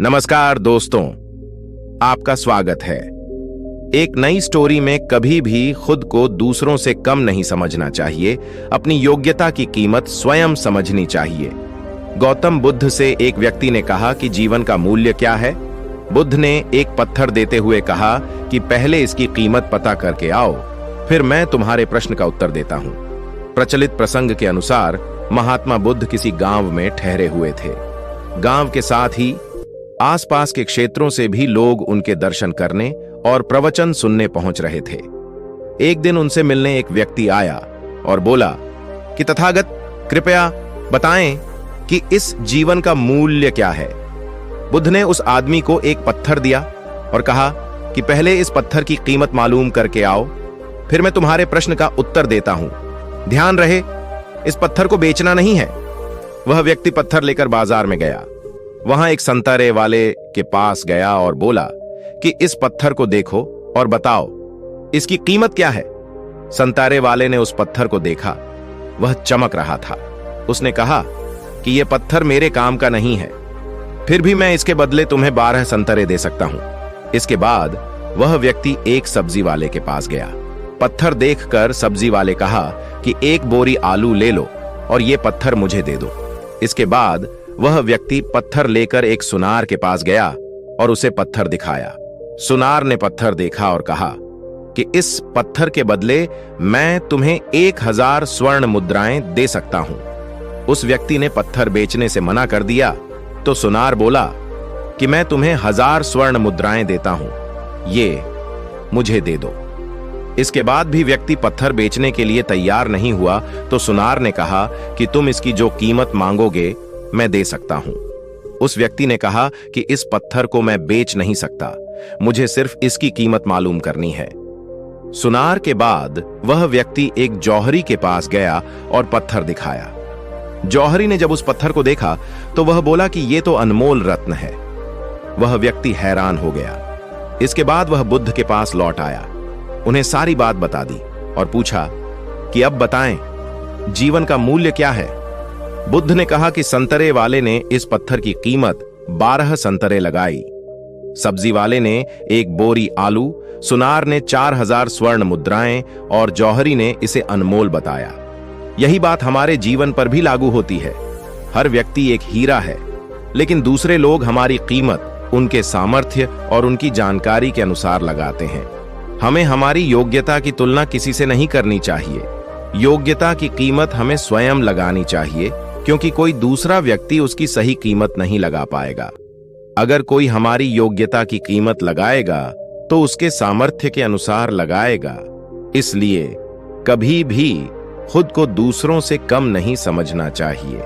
नमस्कार दोस्तों, आपका स्वागत है। एक नई स्टोरी में कभी भी खुद को दूसरों से कम नहीं समझना चाहिए। अपनी योग्यता की कीमत स्वयं समझनी चाहिए। गौतम बुद्ध से एक व्यक्ति ने कहा कि जीवन का मूल्य क्या है। बुद्ध ने एक पत्थर देते हुए कहा कि पहले इसकी कीमत पता करके आओ, फिर मैं तुम्हारे प्रश्न का उत्तर देता हूं। प्रचलित प्रसंग के अनुसार महात्मा बुद्ध किसी गांव में ठहरे हुए थे। गांव के साथ ही आसपास के क्षेत्रों से भी लोग उनके दर्शन करने और प्रवचन सुनने पहुंच रहे थे। एक दिन उनसे मिलने एक व्यक्ति आया और बोला कि तथागत, कृपया बताएं कि इस जीवन का मूल्य क्या है। बुद्ध ने उस आदमी को एक पत्थर दिया और कहा कि पहले इस पत्थर की कीमत मालूम करके आओ, फिर मैं तुम्हारे प्रश्न का उत्तर देता हूं। ध्यान रहे, इस पत्थर को बेचना नहीं है। वह व्यक्ति पत्थर लेकर बाजार में गया। वहां एक संतरे वाले के पास गया और बोला कि इस पत्थर को देखो और बताओ इसकी कीमत क्या है। संतरे वाले ने उस पत्थर को देखा, वह चमक रहा था। उसने कहा कि यह पत्थर मेरे काम का नहीं है, फिर भी मैं इसके बदले तुम्हें 12 संतरे दे सकता हूं। इसके बाद वह व्यक्ति एक सब्जी वाले के पास गया। पत्थर देखकर सब्जी वाले कहा कि एक बोरी आलू ले लो और यह पत्थर मुझे दे दो। इसके बाद वह व्यक्ति पत्थर लेकर एक सुनार के पास गया और उसे पत्थर दिखाया। सुनार ने पत्थर देखा और कहा कि इस पत्थर के बदले मैं तुम्हें 1000 स्वर्ण मुद्राएं दे सकता हूं। उस व्यक्ति ने पत्थर बेचने से मना कर दिया तो सुनार बोला कि मैं तुम्हें 1000 स्वर्ण मुद्राएं देता हूं, ये मुझे दे दो। इसके बाद भी व्यक्ति पत्थर बेचने के लिए तैयार नहीं हुआ तो सुनार ने कहा कि तुम इसकी जो कीमत मांगोगे मैं दे सकता हूं। उस व्यक्ति ने कहा कि इस पत्थर को मैं बेच नहीं सकता, मुझे सिर्फ इसकी कीमत मालूम करनी है। सुनार के बाद वह व्यक्ति एक जौहरी के पास गया और पत्थर दिखाया। जौहरी ने जब उस पत्थर को देखा तो वह बोला कि यह तो अनमोल रत्न है। वह व्यक्ति हैरान हो गया। इसके बाद वह बुद्ध के पास लौट आया, उन्हें सारी बात बता दी और पूछा कि अब बताएं जीवन का मूल्य क्या है। बुद्ध ने कहा कि संतरे वाले ने इस पत्थर की कीमत 12 संतरे लगाई, सब्जी वाले ने एक बोरी आलू, सुनार ने 4000 स्वर्ण मुद्राएं और जौहरी ने इसे अनमोल बताया। यही बात हमारे जीवन पर भी लागू होती है। हर व्यक्ति एक हीरा है, लेकिन दूसरे लोग हमारी कीमत उनके सामर्थ्य और उनकी जानकारी के अनुसार लगाते हैं। हमें हमारी योग्यता की तुलना किसी से नहीं करनी चाहिए। योग्यता की कीमत हमें स्वयं लगानी चाहिए, क्योंकि कोई दूसरा व्यक्ति उसकी सही कीमत नहीं लगा पाएगा। अगर कोई हमारी योग्यता की कीमत लगाएगा तो उसके सामर्थ्य के अनुसार लगाएगा। इसलिए कभी भी खुद को दूसरों से कम नहीं समझना चाहिए।